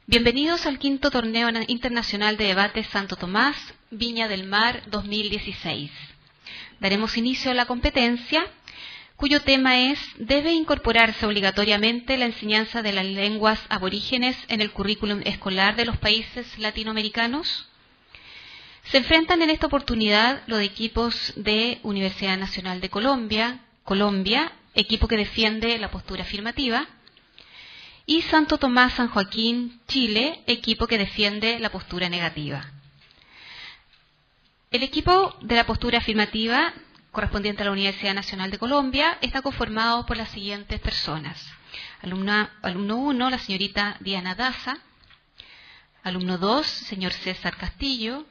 Bienvenidos al quinto torneo internacional de debate Santo Tomás, Viña del Mar 2016. Daremos inicio a la competencia, cuyo tema es: ¿debe incorporarse obligatoriamente la enseñanza de las lenguas aborígenes en el currículum escolar de los países latinoamericanos? Se enfrentan en esta oportunidad los equipos de Universidad Nacional de Colombia, equipo que defiende la postura afirmativa, y Santo Tomás San Joaquín, Chile, equipo que defiende la postura negativa. El equipo de la postura afirmativa, correspondiente a la Universidad Nacional de Colombia, está conformado por las siguientes personas. Alumno 1, la señorita Diana Daza. Alumno 2, señor César Castillo.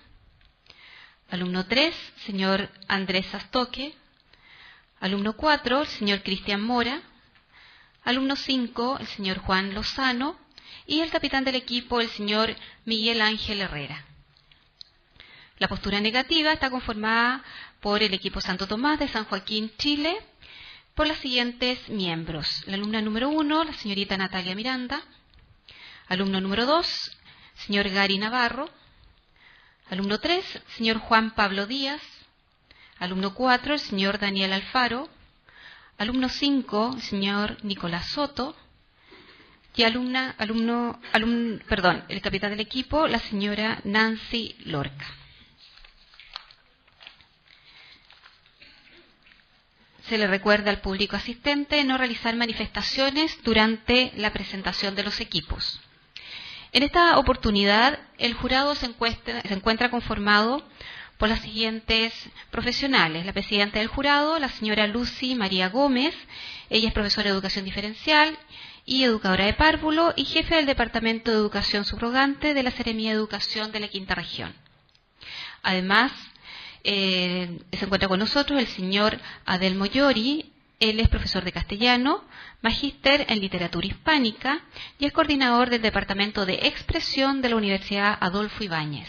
Alumno 3, señor Andrés Astoque. Alumno 4, el señor Cristian Mora. Alumno 5, el señor Juan Lozano. Y el capitán del equipo, el señor Miguel Ángel Herrera. La postura negativa está conformada por el equipo Santo Tomás de San Joaquín, Chile, por los siguientes miembros. La alumna número 1, la señorita Natalia Miranda. Alumno número 2, señor Gary Navarro. Alumno 3, señor Juan Pablo Díaz. Alumno 4, el señor Daniel Alfaro. Alumno 5, el señor Nicolás Soto. Y el capitán del equipo, la señora Nancy Lorca. Se le recuerda al público asistente no realizar manifestaciones durante la presentación de los equipos. En esta oportunidad, el jurado se encuentra conformado por las siguientes profesionales. La presidenta del jurado, la señora Lucy María Gómez. Ella es profesora de educación diferencial y educadora de párvulo y jefe del Departamento de Educación Subrogante de la Seremía de Educación de la Quinta Región. Además, se encuentra con nosotros el señor Adelmo Llori. Él es profesor de castellano, magíster en literatura hispánica y es coordinador del Departamento de Expresión de la Universidad Adolfo Ibáñez.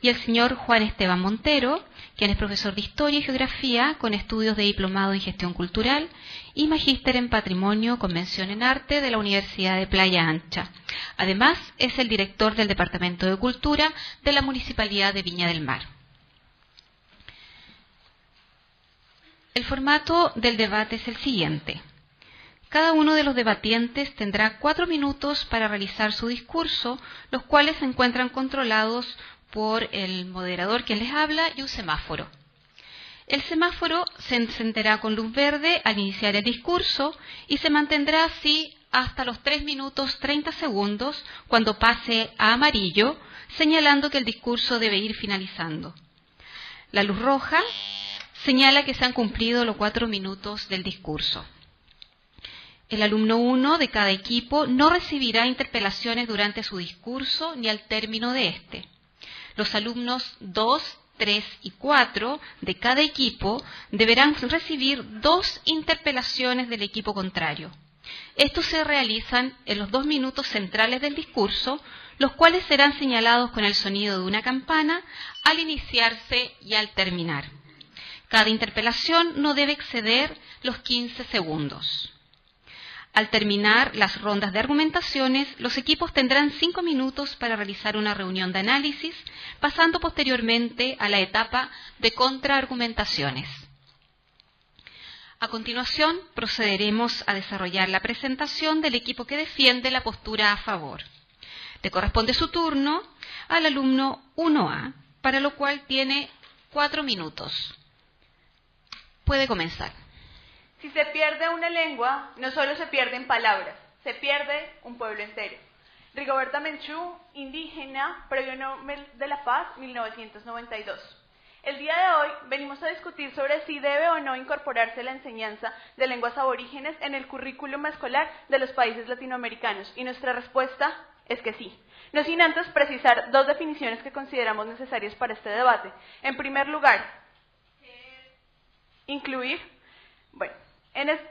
Y el señor Juan Esteban Montero, quien es profesor de Historia y Geografía con estudios de diplomado en Gestión Cultural y magíster en Patrimonio con mención en Arte de la Universidad de Playa Ancha. Además, es el director del Departamento de Cultura de la Municipalidad de Viña del Mar. El formato del debate es el siguiente. Cada uno de los debatientes tendrá 4 minutos para realizar su discurso, los cuales se encuentran controlados por el moderador que les habla y un semáforo. El semáforo se encenderá con luz verde al iniciar el discurso y se mantendrá así hasta los 3 minutos 30 segundos cuando pase a amarillo, señalando que el discurso debe ir finalizando. La luz roja señala que se han cumplido los 4 minutos del discurso. El alumno 1 de cada equipo no recibirá interpelaciones durante su discurso ni al término de este. Los alumnos 2, 3 y 4 de cada equipo deberán recibir 2 interpelaciones del equipo contrario. Estos se realizan en los 2 minutos centrales del discurso, los cuales serán señalados con el sonido de una campana al iniciarse y al terminar. Cada interpelación no debe exceder los 15 segundos. Al terminar las rondas de argumentaciones, los equipos tendrán 5 minutos para realizar una reunión de análisis, pasando posteriormente a la etapa de contraargumentaciones. A continuación, procederemos a desarrollar la presentación del equipo que defiende la postura a favor. Le corresponde su turno al alumno 1A, para lo cual tiene 4 minutos. Puede comenzar. Si se pierde una lengua, no solo se pierden palabras, se pierde un pueblo entero. Rigoberta Menchú, indígena, Premio Nobel de la Paz, 1992. El día de hoy venimos a discutir sobre si debe o no incorporarse la enseñanza de lenguas aborígenes en el currículum escolar de los países latinoamericanos, y nuestra respuesta es que sí. No sin antes precisar 2 definiciones que consideramos necesarias para este debate. En primer lugar, incluir. Bueno,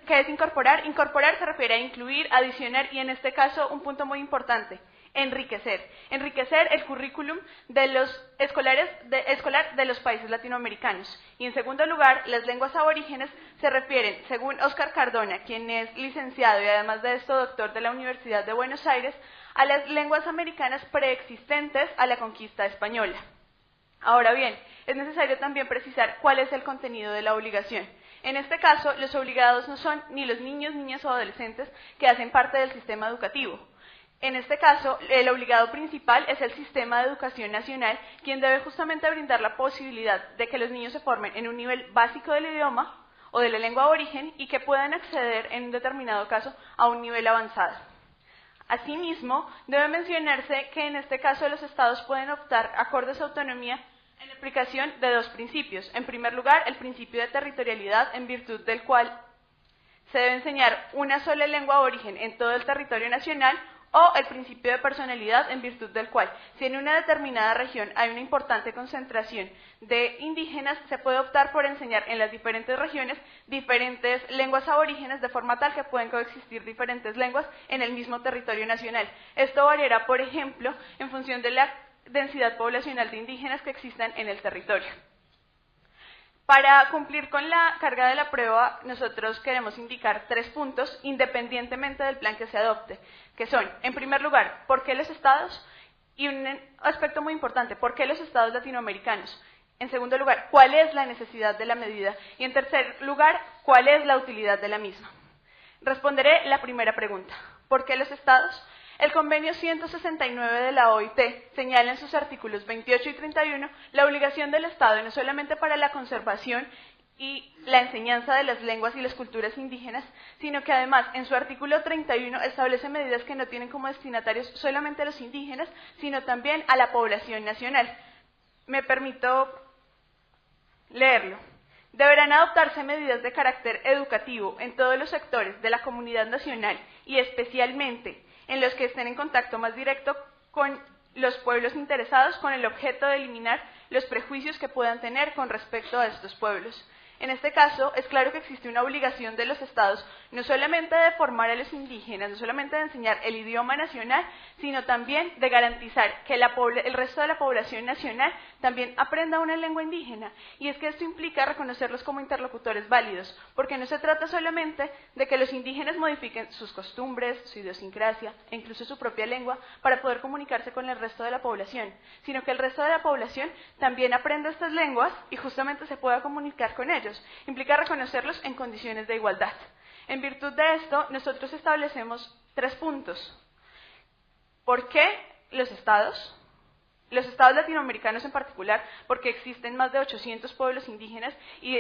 ¿qué es incorporar? Incorporar se refiere a incluir, adicionar y en este caso un punto muy importante, Enriquecer. Enriquecer el currículum de los escolar de los países latinoamericanos. Y en segundo lugar, las lenguas aborígenes se refieren, según Óscar Cardona, quien es licenciado y además de esto doctor de la Universidad de Buenos Aires, a las lenguas americanas preexistentes a la conquista española. Ahora bien, es necesario también precisar cuál es el contenido de la obligación. En este caso, los obligados no son ni los niños, niñas o adolescentes que hacen parte del sistema educativo. En este caso, el obligado principal es el Sistema de Educación Nacional, quien debe justamente brindar la posibilidad de que los niños se formen en un nivel básico del idioma o de la lengua aborigen y que puedan acceder en un determinado caso a un nivel avanzado. Asimismo, debe mencionarse que en este caso los estados pueden optar, acorde a su autonomía, en la aplicación de dos principios. En primer lugar, el principio de territorialidad, en virtud del cual se debe enseñar una sola lengua aborigen en todo el territorio nacional, o el principio de personalidad, en virtud del cual, si en una determinada región hay una importante concentración de indígenas, se puede optar por enseñar en las diferentes regiones diferentes lenguas aborígenes, de forma tal que pueden coexistir diferentes lenguas en el mismo territorio nacional. Esto variará, por ejemplo, en función de la densidad poblacional de indígenas que existan en el territorio. Para cumplir con la carga de la prueba, nosotros queremos indicar 3 puntos independientemente del plan que se adopte, que son, en primer lugar, ¿por qué los estados? Y un aspecto muy importante, ¿por qué los estados latinoamericanos? En segundo lugar, ¿cuál es la necesidad de la medida? Y en tercer lugar, ¿cuál es la utilidad de la misma? Responderé la primera pregunta, ¿por qué los estados? El convenio 169 de la OIT señala en sus artículos 28 y 31 la obligación del Estado no solamente para la conservación y la enseñanza de las lenguas y las culturas indígenas, sino que además en su artículo 31 establece medidas que no tienen como destinatarios solamente a los indígenas, sino también a la población nacional. Me permito leerlo. Deberán adoptarse medidas de carácter educativo en todos los sectores de la comunidad nacional y especialmente en los que estén en contacto más directo con los pueblos interesados, con el objeto de eliminar los prejuicios que puedan tener con respecto a estos pueblos. En este caso, es claro que existe una obligación de los estados no solamente de formar a los indígenas, no solamente de enseñar el idioma nacional, sino también de garantizar que el resto de la población nacional también aprenda una lengua indígena. Y es que esto implica reconocerlos como interlocutores válidos, porque no se trata solamente de que los indígenas modifiquen sus costumbres, su idiosincrasia e incluso su propia lengua para poder comunicarse con el resto de la población, sino que el resto de la población también aprenda estas lenguas y justamente se pueda comunicar con ellos. Implica reconocerlos en condiciones de igualdad. En virtud de esto, nosotros establecemos 3 puntos. ¿Por qué los estados? Los estados latinoamericanos en particular, porque existen más de 800 pueblos indígenas y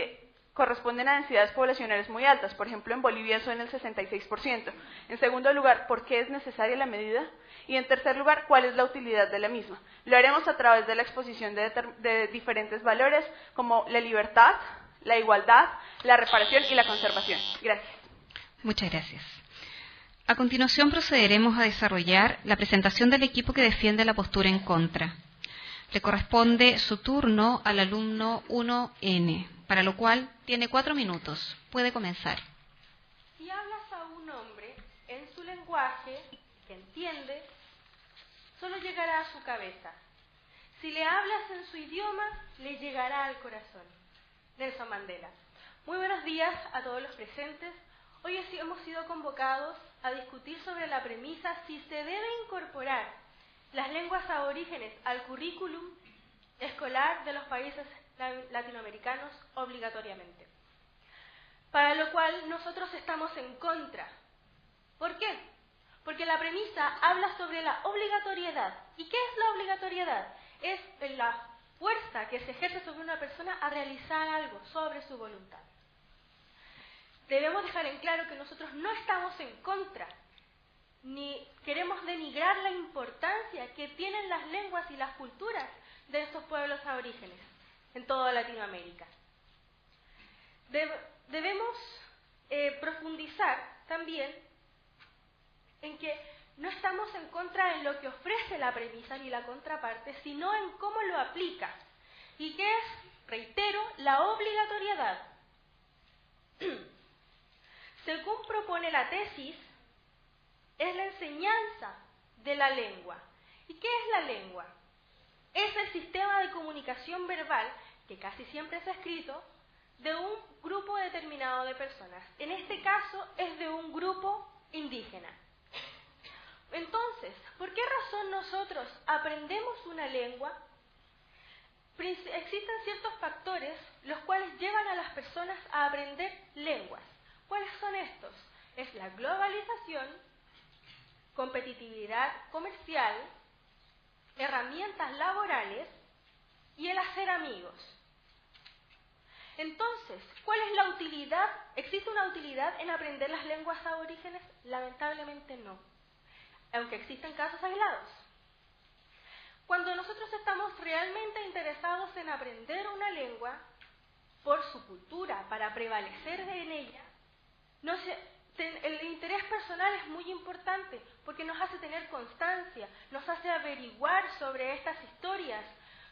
corresponden a densidades poblacionales muy altas. Por ejemplo, en Bolivia son el 66%. En segundo lugar, ¿por qué es necesaria la medida? Y en tercer lugar, ¿cuál es la utilidad de la misma? Lo haremos a través de la exposición de diferentes valores como la libertad, la igualdad, la reparación y la conservación. Gracias. Muchas gracias. A continuación procederemos a desarrollar la presentación del equipo que defiende la postura en contra. Le corresponde su turno al alumno 1N, para lo cual tiene 4 minutos. Puede comenzar. Si hablas a un hombre en su lenguaje, que entiende, solo llegará a su cabeza. Si le hablas en su idioma, le llegará al corazón. Nelson Mandela. Muy buenos días a todos los presentes. Hoy hemos sido convocados a discutir sobre la premisa si se debe incorporar las lenguas aborígenes al currículum escolar de los países latinoamericanos obligatoriamente. Para lo cual nosotros estamos en contra. ¿Por qué? Porque la premisa habla sobre la obligatoriedad. ¿Y qué es la obligatoriedad? Es la fuerza que se ejerce sobre una persona a realizar algo sobre su voluntad. Debemos dejar en claro que nosotros no estamos en contra, ni queremos denigrar la importancia que tienen las lenguas y las culturas de estos pueblos aborígenes en toda Latinoamérica. Debemos profundizar también en que no estamos en contra en lo que ofrece la premisa ni la contraparte, sino en cómo lo aplica. ¿Y qué es? Reitero, la obligatoriedad. Según propone la tesis, es la enseñanza de la lengua. ¿Y qué es la lengua? Es el sistema de comunicación verbal, que casi siempre es escrito, de un grupo determinado de personas. En este caso es de un grupo indígena. Entonces, ¿por qué razón nosotros aprendemos una lengua? Existen ciertos factores los cuales llevan a las personas a aprender lenguas. ¿Cuáles son estos? Es la globalización, competitividad comercial, herramientas laborales y el hacer amigos. Entonces, ¿cuál es la utilidad? ¿Existe una utilidad en aprender las lenguas aborígenes? Lamentablemente no, aunque existen casos aislados. Cuando nosotros estamos realmente interesados en aprender una lengua, por su cultura, para prevalecer en ella, el interés personal es muy importante porque nos hace tener constancia, nos hace averiguar sobre estas historias,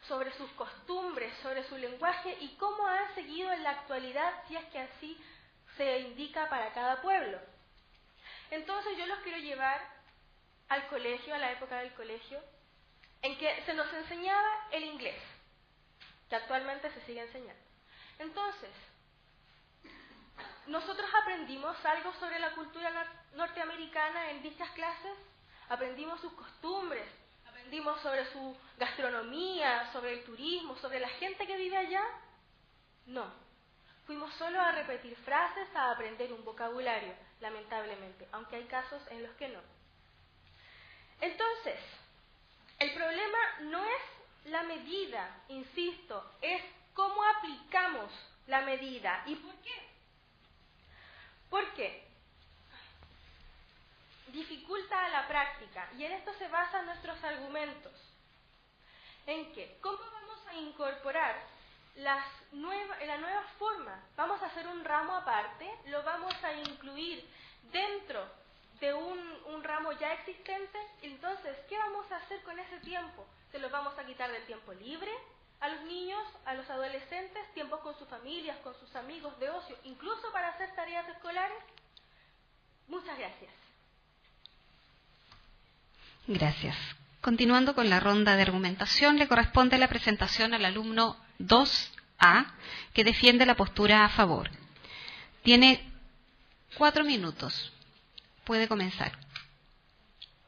sobre sus costumbres, sobre su lenguaje y cómo han seguido en la actualidad, si es que así se indica para cada pueblo. Entonces yo los quiero llevar al colegio, a la época del colegio, en que se nos enseñaba el inglés, que actualmente se sigue enseñando. Entonces, nosotros aprendimos algo sobre la cultura norteamericana en dichas clases, aprendimos sus costumbres, aprendimos sobre su gastronomía, sobre el turismo, sobre la gente que vive allá. No, fuimos solo a repetir frases, a aprender un vocabulario, lamentablemente, aunque hay casos en los que no. Entonces, el problema no es la medida, insisto, es cómo aplicamos la medida. ¿Y por qué? Porque dificulta la práctica, y en esto se basan nuestros argumentos. ¿En qué? ¿Cómo vamos a incorporar la nueva forma? Vamos a hacer un ramo aparte, lo vamos a incluir dentro de un ramo ya existente. Entonces, ¿qué vamos a hacer con ese tiempo? ¿Se lo vamos a quitar del tiempo libre a los niños, a los adolescentes, tiempos con sus familias, con sus amigos de ocio, incluso para hacer tareas escolares? Muchas gracias. Gracias. Continuando con la ronda de argumentación, le corresponde la presentación al alumno 2A, que defiende la postura a favor. Tiene 4 minutos. Puede comenzar.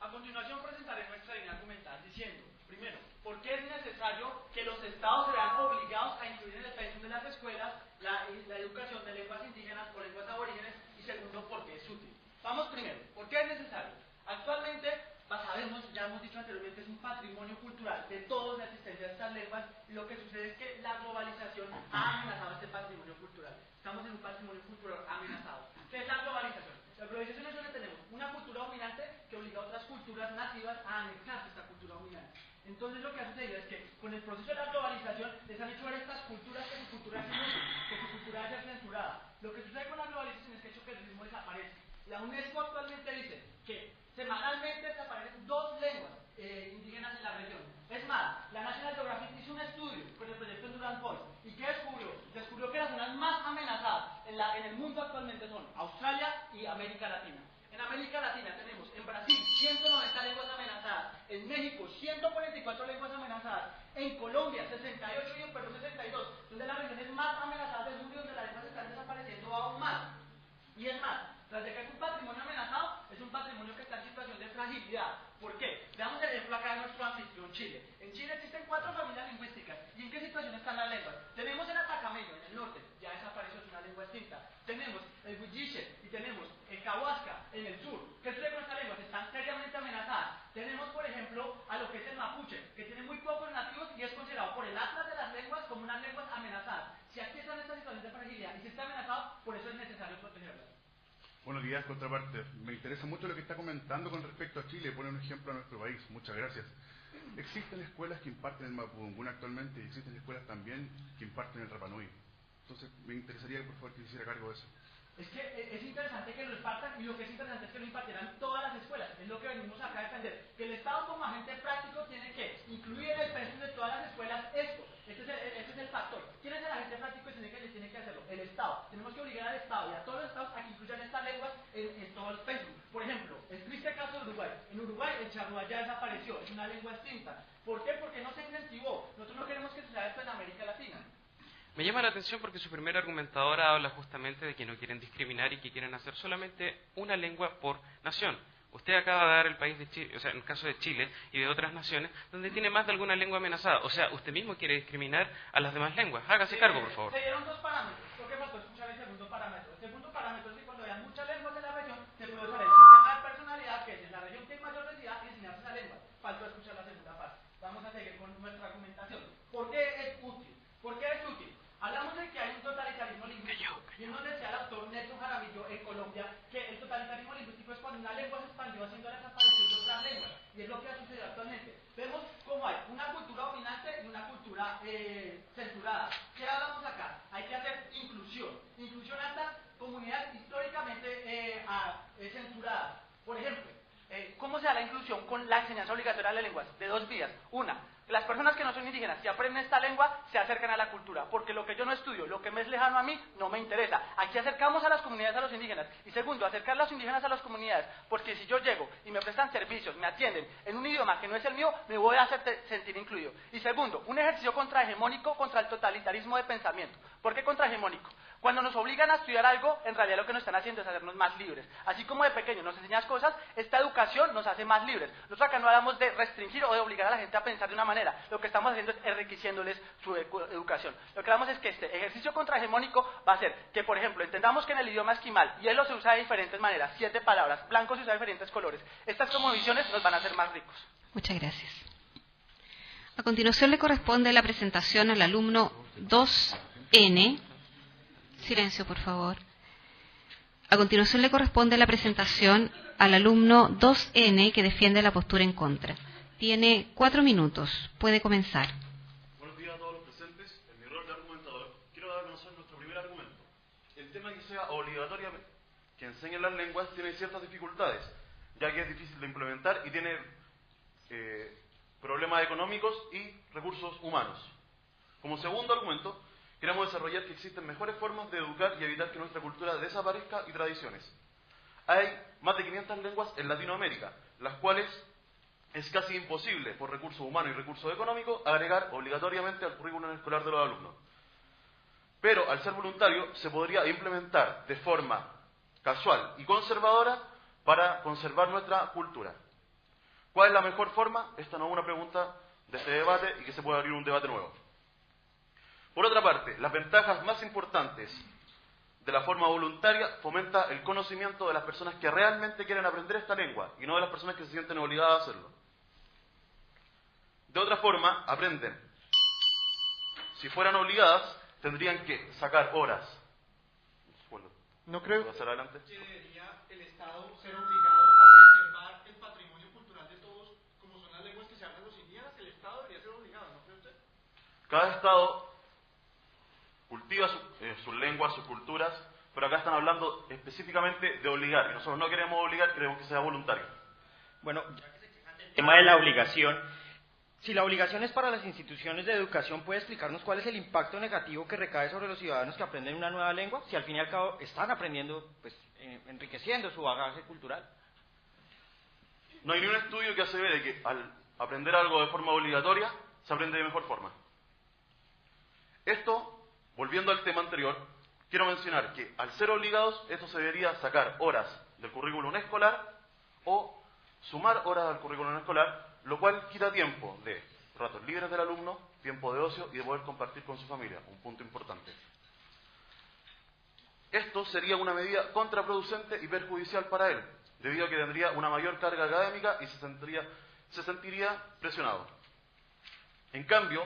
A continuación presentaré nuestra línea argumental diciendo, primero, ¿por qué es necesario que los estados se vean obligados a incluir en el pensum de las escuelas la educación de lenguas indígenas o lenguas aborígenes? Y segundo, ¿por qué es útil? Vamos primero, ¿por qué es necesario? Actualmente, sabemos, ya hemos dicho anteriormente, es un patrimonio cultural de todos la existencia de estas lenguas, y lo que sucede es que la globalización ha amenazado este patrimonio cultural. Estamos en un patrimonio cultural amenazado. ¿Qué es la globalización? La globalización es donde tenemos una cultura dominante que obliga a otras culturas nativas a anexarse esta cultura dominante. Entonces lo que ha sucedido es que con el proceso de la globalización les han hecho ver a estas culturas que su cultura es inútil, que su cultura debe ser censurada. Lo que sucede con la globalización es que ha hecho que el mismo desaparezca. La UNESCO actualmente dice que semanalmente desaparecen 2 lenguas indígenas en la región. Es más, la National Geographic hizo un estudio con el proyecto Endurance Voice. ¿Y qué descubrió? Descubrió que las zonas más amenazadas en el mundo actualmente son Australia y América Latina. En América Latina tenemos en Brasil 190 lenguas amenazadas, en México 144 lenguas amenazadas, en Colombia 68 y en Perú 62, son de las regiones más amenazadas del mundo y donde las lenguas están desapareciendo aún más. Y es más, tras de que es un patrimonio amenazado, es un patrimonio que está en situación de fragilidad. ¿Por qué? Veamos el ejemplo acá de nuestro anfitrión Chile. En Chile existen 4 familias lingüísticas. ¿Y en qué situación están las lenguas? Tenemos el atacameño en el norte, ya desapareció, es una lengua extinta. Tenemos el huilliche y tenemos el cahuasca en el sur. ¿Qué sucede con estas lenguas? Están seriamente amenazadas. Tenemos, por ejemplo, a lo que es el mapuche, que tiene muy pocos nativos y es considerado por el Atlas de las lenguas como unas lenguas amenazadas. Si aquí están en esta situación de fragilidad y si está amenazado, por eso es necesario protegerlas. Buenos días, contraparte. Me interesa mucho lo que está comentando con respecto a Chile. Pone un ejemplo a nuestro país. Muchas gracias. Existen escuelas que imparten el mapudungún actualmente y existen escuelas también que imparten el Rapanui. Entonces, me interesaría que por favor que hiciera cargo de eso. Es que es interesante que lo impartan y lo que es interesante es que lo impartirán todas las escuelas. Es lo que venimos acá a defender. Que el Estado como agente práctico tiene que incluir en el pensum de todas las escuelas esto. Este es el factor. ¿Quién es el agente práctico y tiene que hacerlo? El Estado. Tenemos que obligar al Estado y a todos los Estados a que incluyan estas lenguas en todo el pensum. Por ejemplo, el triste caso de Uruguay. En Uruguay el charrúa ya desapareció, es una lengua extinta. ¿Por qué? Porque no se incentivó. Nosotros no queremos que suceda esto en América Latina. Me llama la atención porque su primera argumentadora habla justamente de que no quieren discriminar y que quieren hacer solamente una lengua por nación. Usted acaba de dar el país de Chile, o sea, en el caso de Chile y de otras naciones, donde tiene más de alguna lengua amenazada. O sea, usted mismo quiere discriminar a las demás lenguas. Hágase cargo, por favor. Se dieron dos parámetros. ¿Por qué faltó escuchar el segundo parámetro? El segundo parámetro es que cuando hayan muchas lenguas en la región, se puede usar el sistema de personalidad, que es en la región que hay mayor densidad, y enseñarse esa lengua. Faltó escuchar la segunda parte. Vamos a seguir con nuestra argumentación. ¿Por qué es útil? ¿Por qué es útil? Hablamos de que hay un totalitarismo lingüístico. Y nos decía el autor Nelson Jaramillo en Colombia que el totalitarismo lingüístico es cuando una lengua se expandió haciendo la desaparición de otras lenguas. Y es lo que ha sucedido actualmente. Vemos cómo hay una cultura dominante y una cultura censurada. ¿Qué hablamos acá? Hay que hacer inclusión. Inclusión a estas comunidades históricamente censuradas. Por ejemplo, ¿cómo se da la inclusión con la enseñanza obligatoria de las lenguas? De dos vías. Una, las personas que no son indígenas, si aprenden esta lengua, se acercan a la cultura, porque lo que yo no estudio, lo que me es lejano a mí, no me interesa. Aquí acercamos a las comunidades a los indígenas. Y segundo, acercar a los indígenas a las comunidades, porque si yo llego y me prestan servicios, me atienden en un idioma que no es el mío, me voy a hacer sentir incluido. Y segundo, un ejercicio contrahegemónico contra el totalitarismo de pensamiento. ¿Por qué contrahegemónico? Cuando nos obligan a estudiar algo, en realidad lo que nos están haciendo es hacernos más libres. Así como de pequeños nos enseñas cosas, esta educación nos hace más libres. Nosotros acá no hablamos de restringir o de obligar a la gente a pensar de una manera. Lo que estamos haciendo es enriqueciéndoles su educación. Lo que hablamos es que este ejercicio contrahegemónico va a hacer que, por ejemplo, entendamos que en el idioma esquimal, hielo se usa de diferentes maneras, 7 palabras, blanco se usa de diferentes colores. Estas cosmovisiones nos van a hacer más ricos. Muchas gracias. A continuación le corresponde la presentación al alumno 2N. Silencio, por favor. A continuación le corresponde la presentación al alumno 2N que defiende la postura en contra. Tiene 4 minutos. Puede comenzar. Buenos días a todos los presentes. En mi rol de argumentador, quiero dar a conocer nuestro primer argumento. El tema que sea obligatoriamente que enseñen las lenguas tiene ciertas dificultades, ya que es difícil de implementar y tiene problemas económicos y recursos humanos. Como segundo argumento, queremos desarrollar que existen mejores formas de educar y evitar que nuestra cultura desaparezca y tradiciones. Hay más de 500 lenguas en Latinoamérica, las cuales es casi imposible, por recursos humanos y recursos económicos, agregar obligatoriamente al currículum escolar de los alumnos. Pero, al ser voluntario, se podría implementar de forma casual y conservadora para conservar nuestra cultura. ¿Cuál es la mejor forma? Esta no es una pregunta de este debate y que se puede abrir un debate nuevo. Por otra parte, las ventajas más importantes de la forma voluntaria fomenta el conocimiento de las personas que realmente quieren aprender esta lengua y no de las personas que se sienten obligadas a hacerlo. De otra forma, aprenden. Si fueran obligadas, tendrían que sacar horas. No creo que adelante. Debería el Estado ser obligado a preservar el patrimonio cultural de todos, como son las lenguas que se hablan los indígenas. El Estado debería ser obligado, ¿no cree usted? Cada Estado cultiva sus lenguas, sus culturas, pero acá están hablando específicamente de obligar, y nosotros no queremos obligar, queremos que sea voluntario. Bueno, ya que se quejan del tema de la obligación, si la obligación es para las instituciones de educación, ¿puede explicarnos cuál es el impacto negativo que recae sobre los ciudadanos que aprenden una nueva lengua? Si al fin y al cabo están aprendiendo, pues, enriqueciendo su bagaje cultural. No hay ni un estudio que asevere que al aprender algo de forma obligatoria, se aprende de mejor forma. Esto, volviendo al tema anterior, quiero mencionar que al ser obligados, esto se debería sacar horas del currículum escolar o sumar horas al currículum escolar, lo cual quita tiempo de ratos libres del alumno, tiempo de ocio y de poder compartir con su familia, un punto importante. Esto sería una medida contraproducente y perjudicial para él, debido a que tendría una mayor carga académica y se sentiría presionado. En cambio,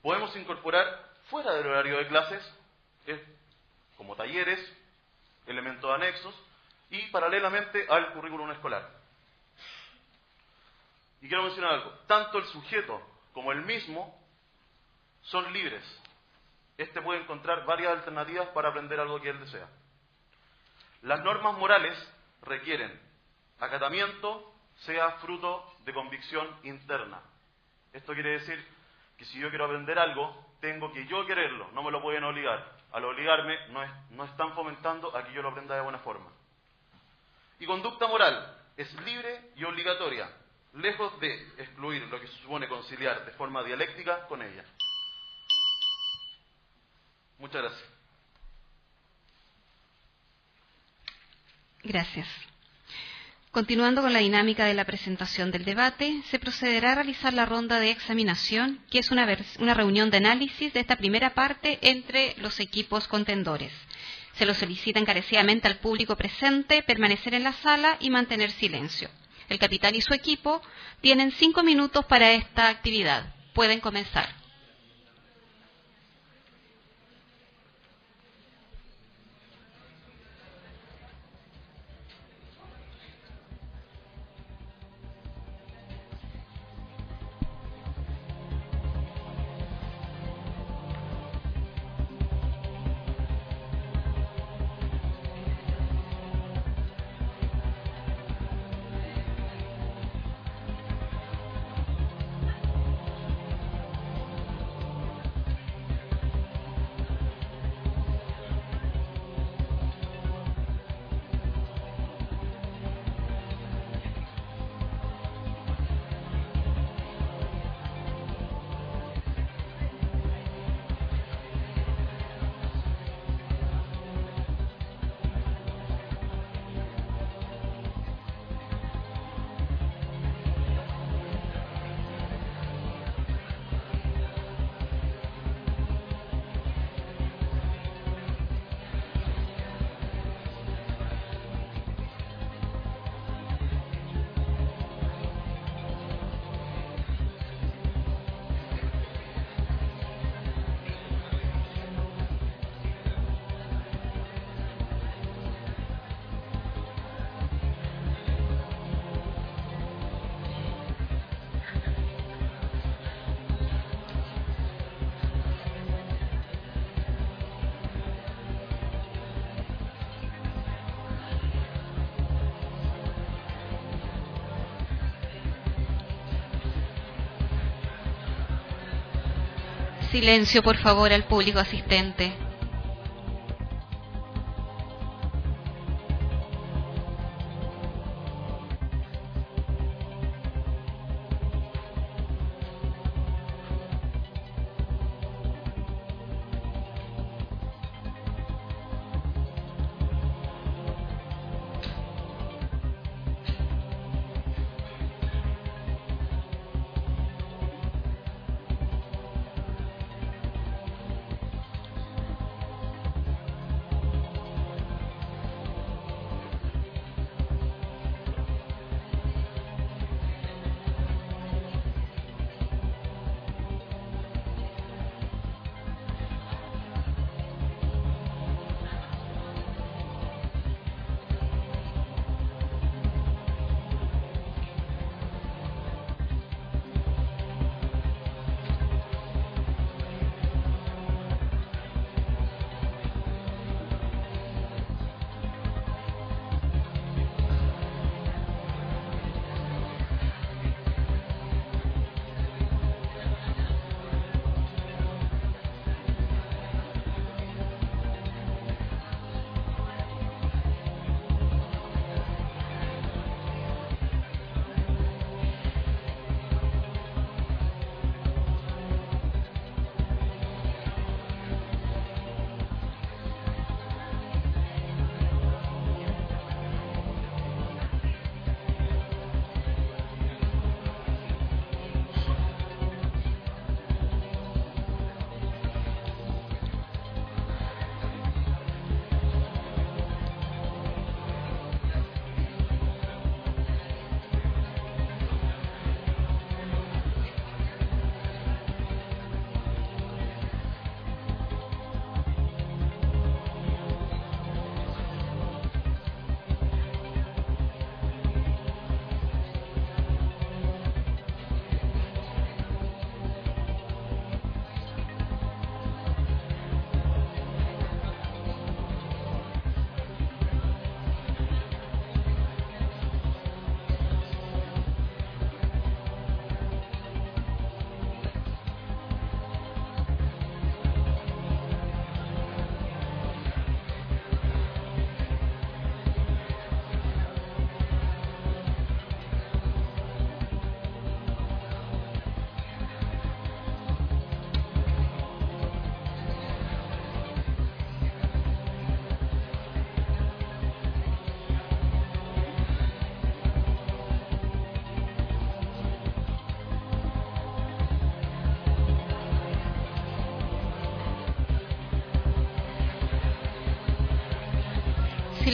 podemos incorporar fuera del horario de clases, como talleres, elementos anexos y paralelamente al currículum escolar. Y quiero mencionar algo, tanto el sujeto como el mismo son libres. Este puede encontrar varias alternativas para aprender algo que él desea. Las normas morales requieren acatamiento, sea fruto de convicción interna. Esto quiere decir que si yo quiero aprender algo, tengo que yo quererlo, no me lo pueden obligar. Al obligarme, no están fomentando a que yo lo aprenda de buena forma. Y conducta moral es libre y obligatoria. lejos de excluir lo que se supone conciliar de forma dialéctica con ella. Muchas gracias. Gracias. Continuando con la dinámica de la presentación del debate, se procederá a realizar la ronda de examinación, que es una reunión de análisis de esta primera parte entre los equipos contendores. Se lo solicita encarecidamente al público presente permanecer en la sala y mantener silencio. El capitán y su equipo tienen 5 minutos para esta actividad. Pueden comenzar. Silencio, por favor, al público asistente.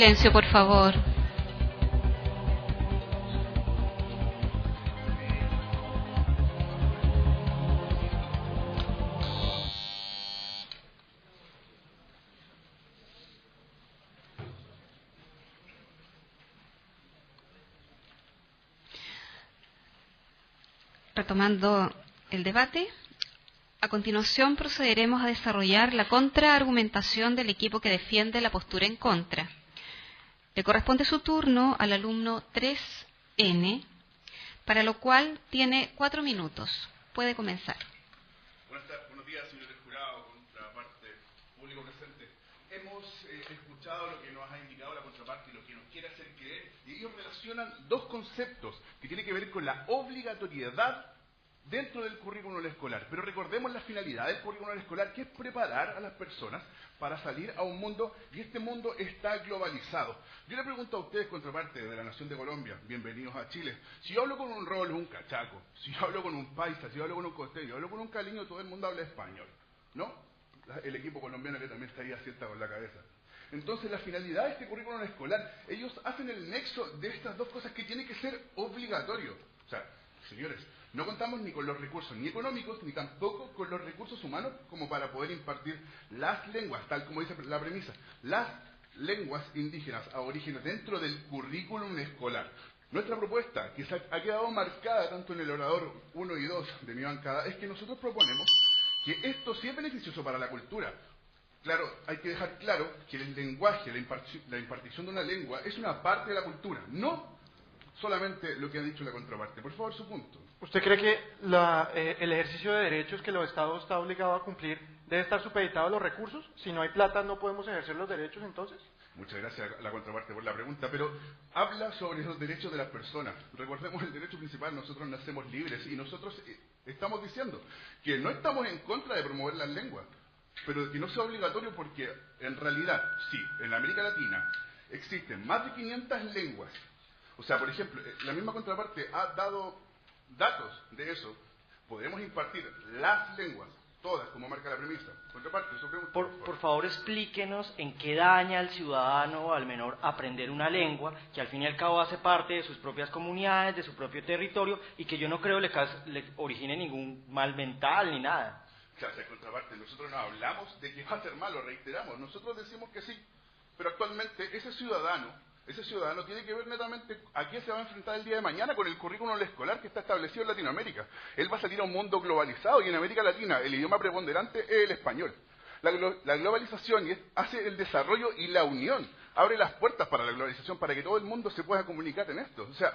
silencio, por favor. Retomando el debate, a continuación procederemos a desarrollar la contraargumentación del equipo que defiende la postura en contra. Le corresponde su turno al alumno 3N, para lo cual tiene 4 minutos. Puede comenzar. Buenos días, señores jurados, contraparte, público presente. Hemos escuchado lo que nos ha indicado la contraparte y lo que nos quiere hacer creer, y ellos relacionan dos conceptos que tienen que ver con la obligatoriedad dentro del currículum escolar. Pero recordemos la finalidad del currículum escolar, que es preparar a las personas para salir a un mundo, y este mundo está globalizado. Yo le pregunto a ustedes, contraparte de la Nación de Colombia, bienvenidos a Chile. Si yo hablo con un rolo, un cachaco, si yo hablo con un paisa, si yo hablo con un costeño, yo hablo con un caleño, todo el mundo habla español, ¿no? El equipo colombiano que también estaría cierta con la cabeza. Entonces, la finalidad de este currículum escolar, ellos hacen el nexo de estas dos cosas que tiene que ser obligatorio. O sea, señores, no contamos ni con los recursos ni económicos, ni tampoco con los recursos humanos como para poder impartir las lenguas, tal como dice la premisa, las lenguas indígenas aborígenes dentro del currículum escolar. Nuestra propuesta, que ha quedado marcada tanto en el orador 1 y 2 de mi bancada, es que nosotros proponemos que esto sí es beneficioso para la cultura. Claro, hay que dejar claro que el lenguaje, la impartición de una lengua, es una parte de la cultura, no solamente lo que ha dicho la contraparte. Por favor, su punto. ¿Usted cree que el ejercicio de derechos que los Estados está obligado a cumplir debe estar supeditado a los recursos? Si no hay plata, ¿no podemos ejercer los derechos entonces? Muchas gracias a la contraparte por la pregunta, pero habla sobre los derechos de las personas. Recordemos el derecho principal, nosotros nacemos libres y nosotros estamos diciendo que no estamos en contra de promover las lenguas, pero que no sea obligatorio porque en realidad, sí, en América Latina existen más de 500 lenguas. O sea, por ejemplo, la misma contraparte ha dado datos de eso. Podemos impartir las lenguas, todas, como marca la premisa. Contraparte, eso pregunta. Por favor, explíquenos en qué daña al ciudadano o al menor aprender una lengua que al fin y al cabo hace parte de sus propias comunidades, de su propio territorio, y que yo no creo le origine ningún mal mental ni nada. Gracias, contraparte. Nosotros no hablamos de que va a ser malo, reiteramos. Nosotros decimos que sí, pero actualmente ese ciudadano tiene que ver netamente a qué se va a enfrentar el día de mañana con el currículum escolar que está establecido en Latinoamérica. Él va a salir a un mundo globalizado y en América Latina el idioma preponderante es el español. La globalización hace el desarrollo y la unión, abre las puertas para la globalización, para que todo el mundo se pueda comunicar en esto. O sea,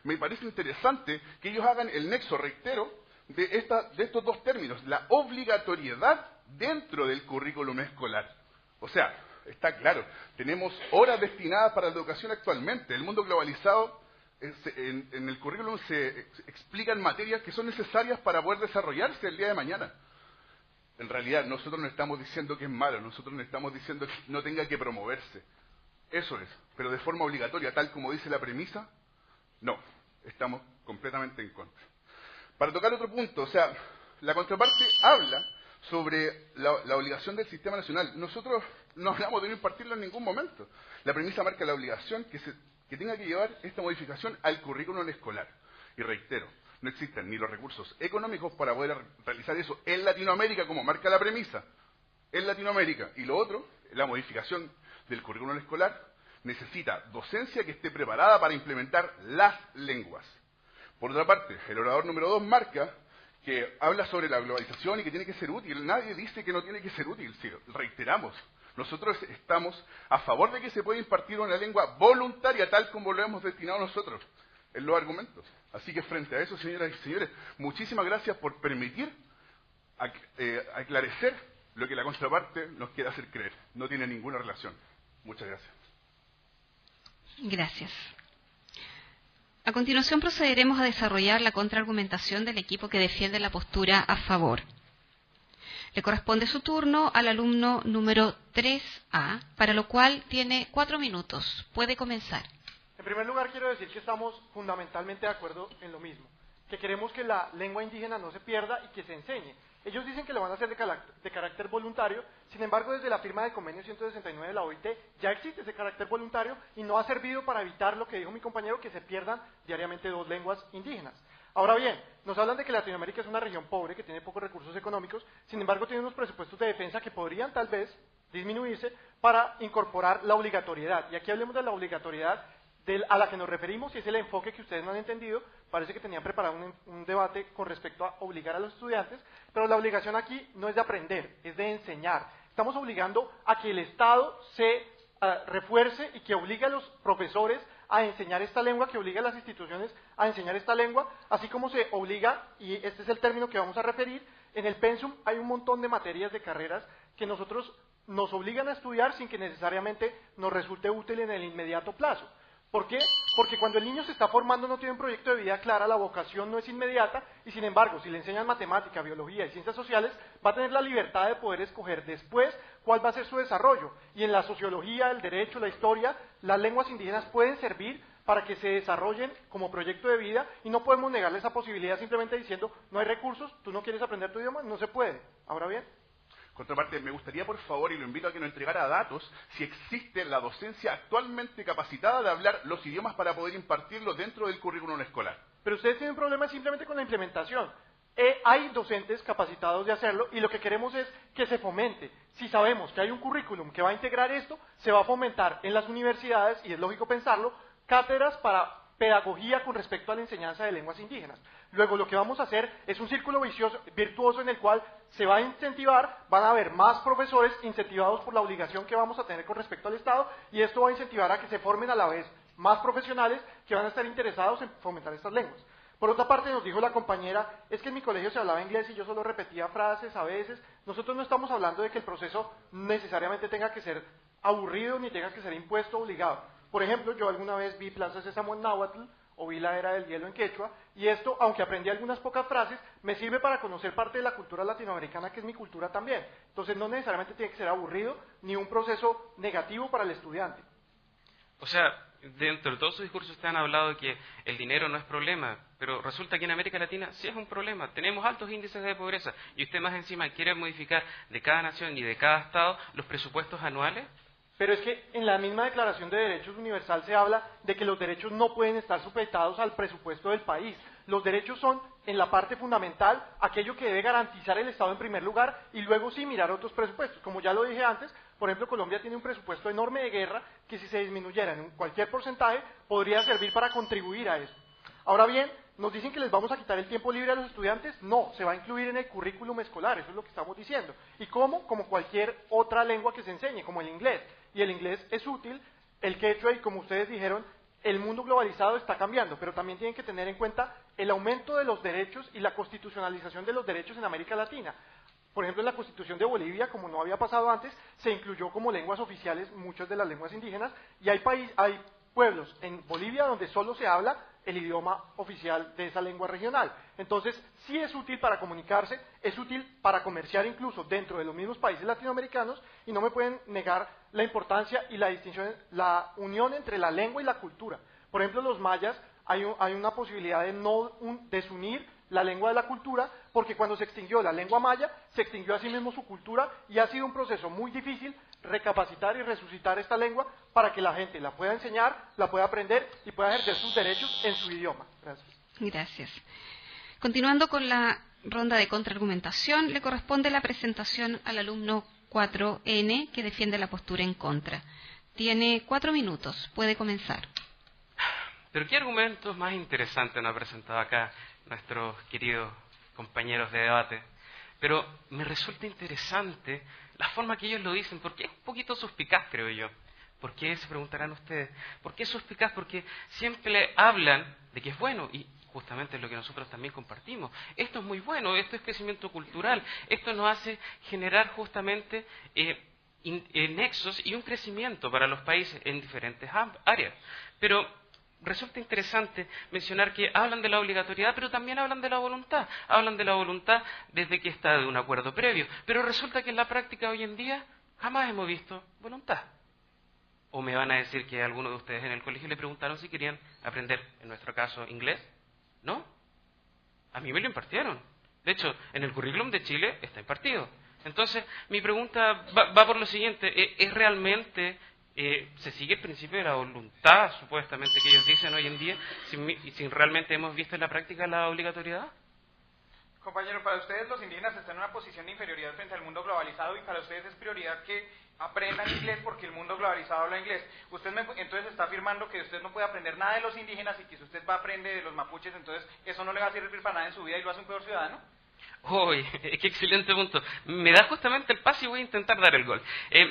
me parece interesante que ellos hagan el nexo, reitero, de estos dos términos, la obligatoriedad dentro del currículum escolar. O sea, está claro, tenemos horas destinadas para la educación actualmente. El mundo globalizado, en el currículum se explican materias que son necesarias para poder desarrollarse el día de mañana. En realidad, nosotros no estamos diciendo que es malo, nosotros no estamos diciendo que no tenga que promoverse. Eso es, pero de forma obligatoria, tal como dice la premisa, no, estamos completamente en contra. Para tocar otro punto, o sea, la contraparte habla sobre la obligación del sistema nacional. Nosotros no hablamos de no impartirlo en ningún momento. La premisa marca la obligación que tenga que llevar esta modificación al currículum escolar. Y reitero, no existen ni los recursos económicos para poder realizar eso en Latinoamérica, como marca la premisa. En Latinoamérica. Y lo otro, la modificación del currículum escolar necesita docencia que esté preparada para implementar las lenguas. Por otra parte, el orador número 2 marca que habla sobre la globalización y que tiene que ser útil. Nadie dice que no tiene que ser útil, sí, reiteramos. Nosotros estamos a favor de que se pueda impartir una lengua voluntaria, tal como lo hemos destinado nosotros en los argumentos. Así que frente a eso, señoras y señores, muchísimas gracias por permitir aclarecer lo que la contraparte nos quiere hacer creer. No tiene ninguna relación. Muchas gracias. Gracias. A continuación procederemos a desarrollar la contraargumentación del equipo que defiende la postura a favor. Le corresponde su turno al alumno número 3A, para lo cual tiene 4 minutos. Puede comenzar. En primer lugar, quiero decir que estamos fundamentalmente de acuerdo en lo mismo. que queremos que la lengua indígena no se pierda y que se enseñe. Ellos dicen que lo van a hacer de carácter voluntario, sin embargo, desde la firma del convenio 169 de la OIT ya existe ese carácter voluntario y no ha servido para evitar lo que dijo mi compañero, que se pierdan diariamente 2 lenguas indígenas. Ahora bien, nos hablan de que Latinoamérica es una región pobre, que tiene pocos recursos económicos, sin embargo tiene unos presupuestos de defensa que podrían tal vez disminuirse para incorporar la obligatoriedad. Y aquí hablemos de la obligatoriedad a la que nos referimos, y es el enfoque que ustedes no han entendido. Parece que tenían preparado un debate con respecto a obligar a los estudiantes, pero la obligación aquí no es de aprender, es de enseñar. Estamos obligando a que el Estado se refuerce y que obligue a los profesores a enseñar esta lengua, que obliga a las instituciones a enseñar esta lengua, así como se obliga, y este es el término que vamos a referir, en el pensum hay un montón de materias de carreras que nosotros nos obligan a estudiar sin que necesariamente nos resulte útil en el inmediato plazo. ¿Por qué? Porque cuando el niño se está formando no tiene un proyecto de vida clara, la vocación no es inmediata, y sin embargo, si le enseñan matemática, biología y ciencias sociales, va a tener la libertad de poder escoger después cuál va a ser su desarrollo. Y en la sociología, el derecho, la historia, las lenguas indígenas pueden servir para que se desarrollen como proyecto de vida, y no podemos negarle esa posibilidad simplemente diciendo, no hay recursos, tú no quieres aprender tu idioma, no se puede. Ahora bien, contraparte, me gustaría por favor, y lo invito a que nos entregara datos, si existe la docencia actualmente capacitada de hablar los idiomas para poder impartirlo dentro del currículum escolar. Pero ustedes tienen un problema simplemente con la implementación. Hay docentes capacitados de hacerlo, y lo que queremos es que se fomente. Si sabemos que hay un currículum que va a integrar esto, se va a fomentar en las universidades, y es lógico pensarlo, cátedras para pedagogía con respecto a la enseñanza de lenguas indígenas. Luego lo que vamos a hacer es un círculo virtuoso en el cual se va a incentivar, van a haber más profesores incentivados por la obligación que vamos a tener con respecto al Estado, y esto va a incentivar a que se formen a la vez más profesionales que van a estar interesados en fomentar estas lenguas. Por otra parte, nos dijo la compañera, es que en mi colegio se hablaba inglés y yo solo repetía frases a veces. Nosotros no estamos hablando de que el proceso necesariamente tenga que ser aburrido ni tenga que ser impuesto o obligado. Por ejemplo, yo alguna vez vi Plaza Sésamo en náhuatl, o vi la Era del Hielo en quechua, y esto, aunque aprendí algunas pocas frases, me sirve para conocer parte de la cultura latinoamericana, que es mi cultura también. Entonces no necesariamente tiene que ser aburrido, ni un proceso negativo para el estudiante. O sea, dentro de todo su discurso ustedes han hablado de que el dinero no es problema, pero resulta que en América Latina sí es un problema. Tenemos altos índices de pobreza, y usted más encima quiere modificar de cada nación y de cada estado los presupuestos anuales. Pero es que en la misma Declaración de Derechos Universal se habla de que los derechos no pueden estar sujetados al presupuesto del país. Los derechos son, en la parte fundamental, aquello que debe garantizar el Estado en primer lugar, y luego sí mirar otros presupuestos. Como ya lo dije antes, por ejemplo, Colombia tiene un presupuesto enorme de guerra que, si se disminuyera en cualquier porcentaje, podría servir para contribuir a eso. Ahora bien, ¿nos dicen que les vamos a quitar el tiempo libre a los estudiantes? No, se va a incluir en el currículum escolar, eso es lo que estamos diciendo. ¿Y cómo? Como cualquier otra lengua que se enseñe, como el inglés. Y el inglés es útil, el quechua, y como ustedes dijeron, el mundo globalizado está cambiando, pero también tienen que tener en cuenta el aumento de los derechos y la constitucionalización de los derechos en América Latina. Por ejemplo, en la Constitución de Bolivia, como no había pasado antes, se incluyó como lenguas oficiales muchas de las lenguas indígenas, y hay pueblos en Bolivia donde solo se habla el idioma oficial de esa lengua regional. Entonces, sí es útil para comunicarse, es útil para comerciar incluso dentro de los mismos países latinoamericanos, y no me pueden negar la importancia y la distinción, la unión entre la lengua y la cultura. Por ejemplo, los mayas, hay una posibilidad de no desunir la lengua de la cultura, porque cuando se extinguió la lengua maya, se extinguió así mismo su cultura, y ha sido un proceso muy difícil recapacitar y resucitar esta lengua para que la gente la pueda enseñar, la pueda aprender y pueda ejercer sus derechos en su idioma. Gracias. Gracias. Continuando con la ronda de contraargumentación, le corresponde la presentación al alumno 4N, que defiende la postura en contra. Tiene 4 minutos. Puede comenzar. Pero qué argumentos más interesantes nos ha presentado acá nuestros queridos compañeros de debate. Pero me resulta interesante la forma que ellos lo dicen, porque es un poquito suspicaz, creo yo. ¿Por qué? Se preguntarán ustedes. ¿Por qué es suspicaz? Porque siempre hablan de que es bueno, y justamente es lo que nosotros también compartimos. Esto es muy bueno, esto es crecimiento cultural, esto nos hace generar justamente nexos y un crecimiento para los países en diferentes áreas. Pero resulta interesante mencionar que hablan de la obligatoriedad, pero también hablan de la voluntad. Hablan de la voluntad desde que está de un acuerdo previo. Pero resulta que en la práctica hoy en día jamás hemos visto voluntad. ¿O me van a decir que algunos de ustedes en el colegio le preguntaron si querían aprender, en nuestro caso, inglés? ¿No? A mí me lo impartieron. De hecho, en el currículum de Chile está impartido. Entonces, mi pregunta va por lo siguiente. ¿Es realmente, se sigue el principio de la voluntad, supuestamente, que ellos dicen hoy en día, sin realmente hemos visto en la práctica la obligatoriedad? Compañero, para ustedes los indígenas están en una posición de inferioridad frente al mundo globalizado y para ustedes es prioridad que aprendan inglés porque el mundo globalizado habla inglés. Usted entonces está afirmando que usted no puede aprender nada de los indígenas y que si usted va a aprender de los mapuches, entonces eso no le va a servir para nada en su vida y lo hace un peor ciudadano. ¡Uy! ¡Qué excelente punto! Me da justamente el pase y voy a intentar dar el gol.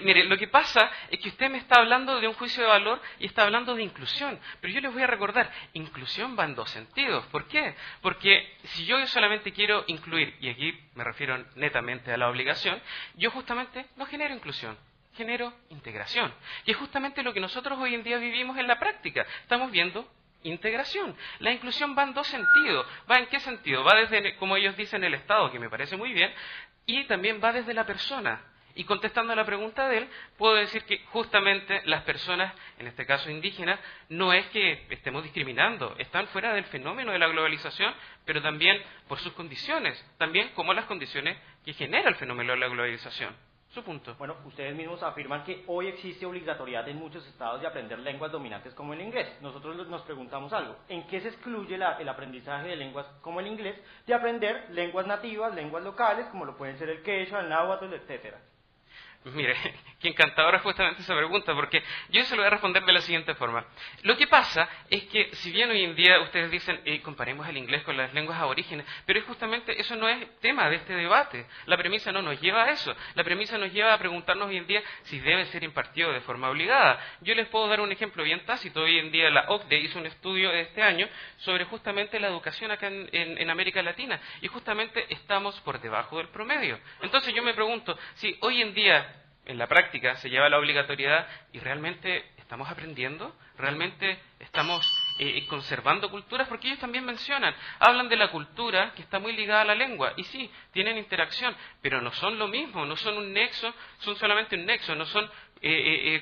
Mire, lo que pasa es que usted me está hablando de un juicio de valor y está hablando de inclusión. Pero yo les voy a recordar, inclusión va en dos sentidos. ¿Por qué? Porque si yo solamente quiero incluir, y aquí me refiero netamente a la obligación, yo justamente no genero inclusión. Genero integración. Y es justamente lo que nosotros hoy en día vivimos en la práctica. Estamos viendo integración. La inclusión va en dos sentidos. ¿Va en qué sentido? Va desde, como ellos dicen, el Estado, que me parece muy bien, y también va desde la persona. Y contestando a la pregunta de él, puedo decir que justamente las personas, en este caso indígenas, no es que estemos discriminando, están fuera del fenómeno de la globalización, pero también por sus condiciones, también como las condiciones que genera el fenómeno de la globalización. Su punto. Bueno, ustedes mismos afirman que hoy existe obligatoriedad en muchos estados de aprender lenguas dominantes como el inglés. Nosotros nos preguntamos algo. ¿En qué se excluye el aprendizaje de lenguas como el inglés de aprender lenguas nativas, lenguas locales, como lo pueden ser el quechua, el náhuatl, etcétera? Mire, qué encantadora es justamente esa pregunta, porque yo se lo voy a responder de la siguiente forma. Lo que pasa es que, si bien hoy en día ustedes dicen, comparemos el inglés con las lenguas aborígenes, pero justamente eso no es tema de este debate. La premisa no nos lleva a eso. La premisa nos lleva a preguntarnos hoy en día si debe ser impartido de forma obligada. Yo les puedo dar un ejemplo bien tácito. Hoy en día la OCDE hizo un estudio de este año sobre justamente la educación acá en América Latina, y justamente estamos por debajo del promedio. Entonces yo me pregunto, si hoy en día en la práctica se lleva la obligatoriedad y realmente estamos aprendiendo, realmente estamos conservando culturas, porque ellos también mencionan, hablan de la cultura que está muy ligada a la lengua, y sí, tienen interacción, pero no son lo mismo, no son un nexo, son solamente un nexo, no son,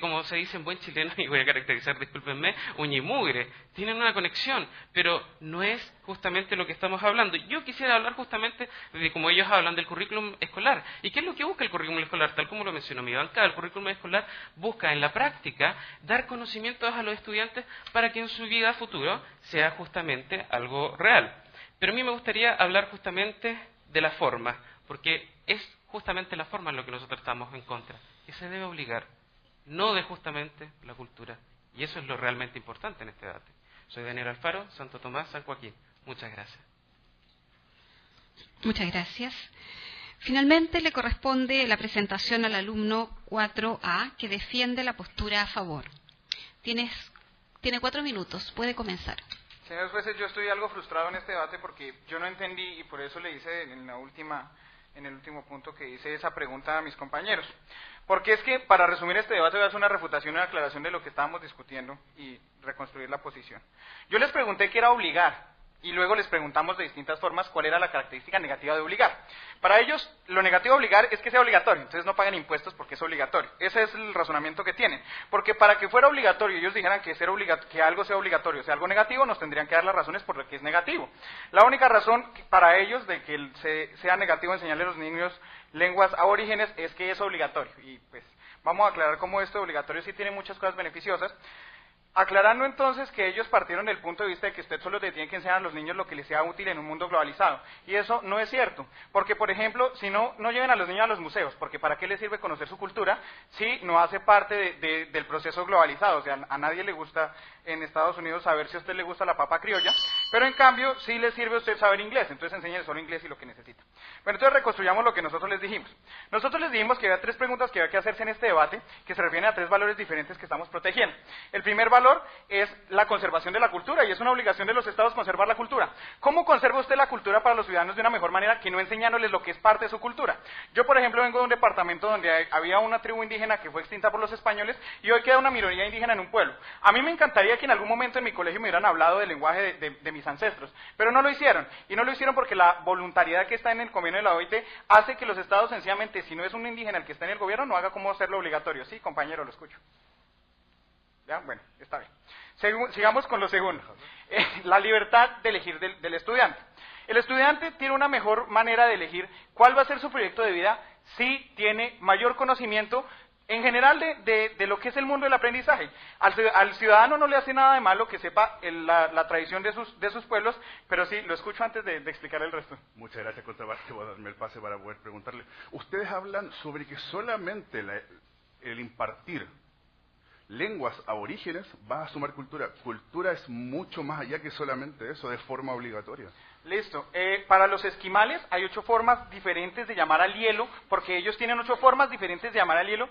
como se dice en buen chileno, y voy a caracterizar, discúlpenme, uña y mugre, tienen una conexión, pero no es justamente lo que estamos hablando. Yo quisiera hablar justamente de cómo ellos hablan del currículum escolar. ¿Y qué es lo que busca el currículum escolar? Tal como lo mencionó mi bancada, el currículum escolar busca en la práctica dar conocimientos a los estudiantes para que en su vida futuro sea justamente algo real. Pero a mí me gustaría hablar justamente de la forma, porque es justamente la forma en lo que nosotros estamos en contra, que se debe obligar, no de justamente la cultura. Y eso es lo realmente importante en este debate. Soy Daniel Alfaro, Santo Tomás, San Joaquín. Muchas gracias. Muchas gracias. Finalmente le corresponde la presentación al alumno 4A, que defiende la postura a favor. Tiene 4 minutos, puede comenzar. Señores jueces, yo estoy algo frustrado en este debate porque yo no entendí y por eso le hice en el último punto que hice esa pregunta a mis compañeros. Porque es que, para resumir este debate, voy a hacer una refutación y una aclaración de lo que estábamos discutiendo y reconstruir la posición. Yo les pregunté qué era obligar, y luego les preguntamos de distintas formas cuál era la característica negativa de obligar. Para ellos, lo negativo de obligar es que sea obligatorio, entonces no pagan impuestos porque es obligatorio. Ese es el razonamiento que tienen. Porque para que fuera obligatorio, ellos dijeran que algo sea obligatorio, sea algo negativo, nos tendrían que dar las razones por lo que es negativo. La única razón para ellos de que sea negativo enseñarle a los niños lenguas aborígenes es que es obligatorio. Y pues vamos a aclarar cómo esto de obligatorio sí tiene muchas cosas beneficiosas. Aclarando entonces que ellos partieron del punto de vista de que usted solo le tiene que enseñar a los niños lo que les sea útil en un mundo globalizado. Y eso no es cierto, porque por ejemplo, si no lleven a los niños a los museos, porque ¿para qué les sirve conocer su cultura si no hace parte del proceso globalizado? O sea, a nadie le gusta en Estados Unidos saber si a usted le gusta la papa criolla, pero en cambio sí le sirve a usted saber inglés, entonces enséñele solo inglés y lo que necesita. Bueno, entonces reconstruyamos lo que nosotros les dijimos. Nosotros les dijimos que había 3 preguntas que había que hacerse en este debate, que se refieren a 3 valores diferentes que estamos protegiendo. El primer valor es la conservación de la cultura, y es una obligación de los estados conservar la cultura. ¿Cómo conserva usted la cultura para los ciudadanos de una mejor manera que no enseñándoles lo que es parte de su cultura? Yo, por ejemplo, vengo de un departamento donde había una tribu indígena que fue extinta por los españoles, y hoy queda una minoría indígena en un pueblo. A mí me encantaría que en algún momento en mi colegio me hubieran hablado del lenguaje de mis ancestros, pero no lo hicieron, y no lo hicieron porque la voluntariedad que está en el convenio de la OIT hace que los estados sencillamente, si no es un indígena el que está en el gobierno, no haga cómo hacerlo obligatorio. Sí, compañero, lo escucho. ¿Ya? Bueno, está bien. Sigamos con lo segundo. La libertad de elegir del estudiante. El estudiante tiene una mejor manera de elegir cuál va a ser su proyecto de vida si tiene mayor conocimiento en general de lo que es el mundo del aprendizaje. Al ciudadano no le hace nada de malo que sepa la tradición de sus pueblos, pero sí, lo escucho antes de explicar el resto. Muchas gracias, contraparte, voy a darme el pase para poder preguntarle. Ustedes hablan sobre que solamente el impartir lenguas aborígenes va a sumar cultura. Cultura es mucho más allá que solamente eso, de forma obligatoria. Listo. Para los esquimales hay 8 formas diferentes de llamar al hielo, porque ellos tienen 8 formas diferentes de llamar al hielo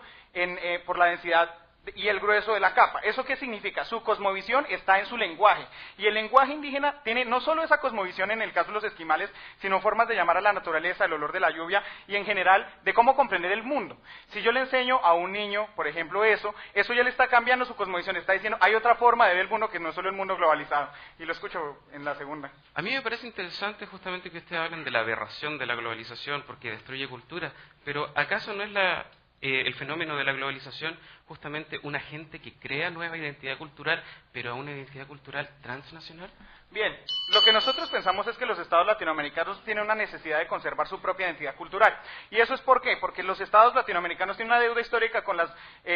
por la densidad y el grueso de la capa. ¿Eso qué significa? Su cosmovisión está en su lenguaje. Y el lenguaje indígena tiene no solo esa cosmovisión en el caso de los esquimales, sino formas de llamar a la naturaleza, el olor de la lluvia y en general de cómo comprender el mundo. Si yo le enseño a un niño, por ejemplo, eso ya le está cambiando su cosmovisión, está diciendo, hay otra forma de ver el mundo que no solo el mundo globalizado. Y lo escucho en la segunda. A mí me parece interesante justamente que ustedes hablen de la aberración de la globalización porque destruye cultura, pero ¿acaso no es el fenómeno de la globalización justamente un agente que crea nueva identidad cultural, pero a una identidad cultural transnacional? Bien, lo que nosotros pensamos es que los estados latinoamericanos tienen una necesidad de conservar su propia identidad cultural. ¿Y eso es por qué? Porque los estados latinoamericanos tienen una deuda histórica con las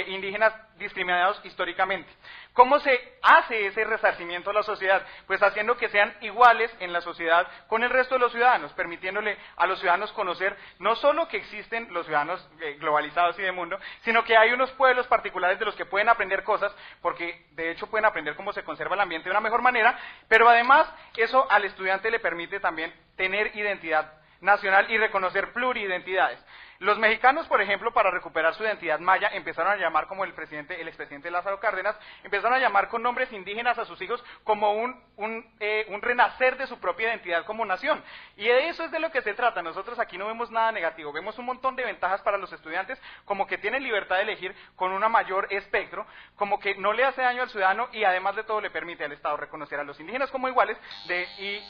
indígenas discriminados históricamente. ¿Cómo se hace ese resarcimiento a la sociedad? Pues haciendo que sean iguales en la sociedad con el resto de los ciudadanos, permitiéndole a los ciudadanos conocer no solo que existen los ciudadanos globalizados y de mundo, sino que hay unos pueblos particulares de los que pueden aprender cosas, porque de hecho pueden aprender cómo se conserva el ambiente de una mejor manera, pero además eso al estudiante le permite también tener identidad nacional y reconocer pluridentidades. Los mexicanos, por ejemplo, para recuperar su identidad maya, empezaron a llamar, como el expresidente Lázaro Cárdenas, empezaron a llamar con nombres indígenas a sus hijos como un renacer de su propia identidad como nación. Y de eso es de lo que se trata. Nosotros aquí no vemos nada negativo, vemos un montón de ventajas para los estudiantes, como que tienen libertad de elegir con una mayor espectro, como que no le hace daño al ciudadano y además de todo le permite al Estado reconocer a los indígenas como iguales y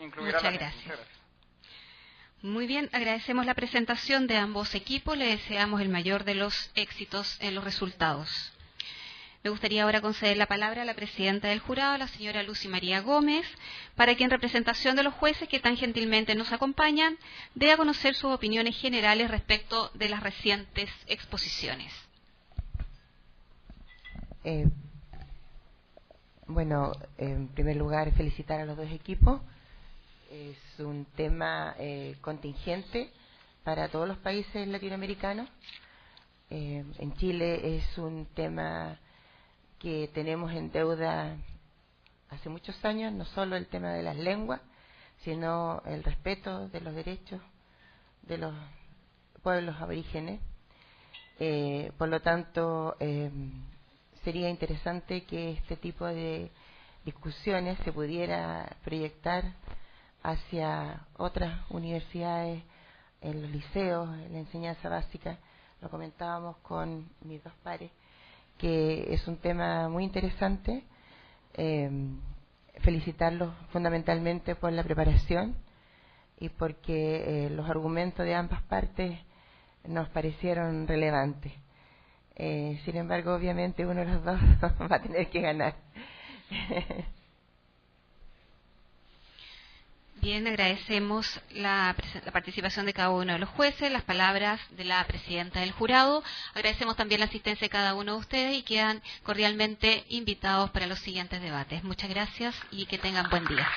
incluir a la gente. Muchas gracias. Muy bien, agradecemos la presentación de ambos equipos, le deseamos el mayor de los éxitos en los resultados. Me gustaría ahora conceder la palabra a la presidenta del jurado, la señora Lucy María Gómez, para que en representación de los jueces que tan gentilmente nos acompañan, dé a conocer sus opiniones generales respecto de las recientes exposiciones. Bueno, en primer lugar, felicitar a los dos equipos. Es un tema contingente para todos los países latinoamericanos. En Chile es un tema que tenemos en deuda hace muchos años, no solo el tema de las lenguas, sino el respeto de los derechos de los pueblos aborígenes. Por lo tanto, sería interesante que este tipo de discusiones se pudiera proyectar hacia otras universidades, en los liceos, en la enseñanza básica. Lo comentábamos con mis dos pares, que es un tema muy interesante. Felicitarlos fundamentalmente por la preparación y porque los argumentos de ambas partes nos parecieron relevantes. Sin embargo, obviamente uno de los dos va a tener que ganar. Bien, agradecemos la participación de cada uno de los jueces, las palabras de la presidenta del jurado. Agradecemos también la asistencia de cada uno de ustedes y quedan cordialmente invitados para los siguientes debates. Muchas gracias y que tengan buen día.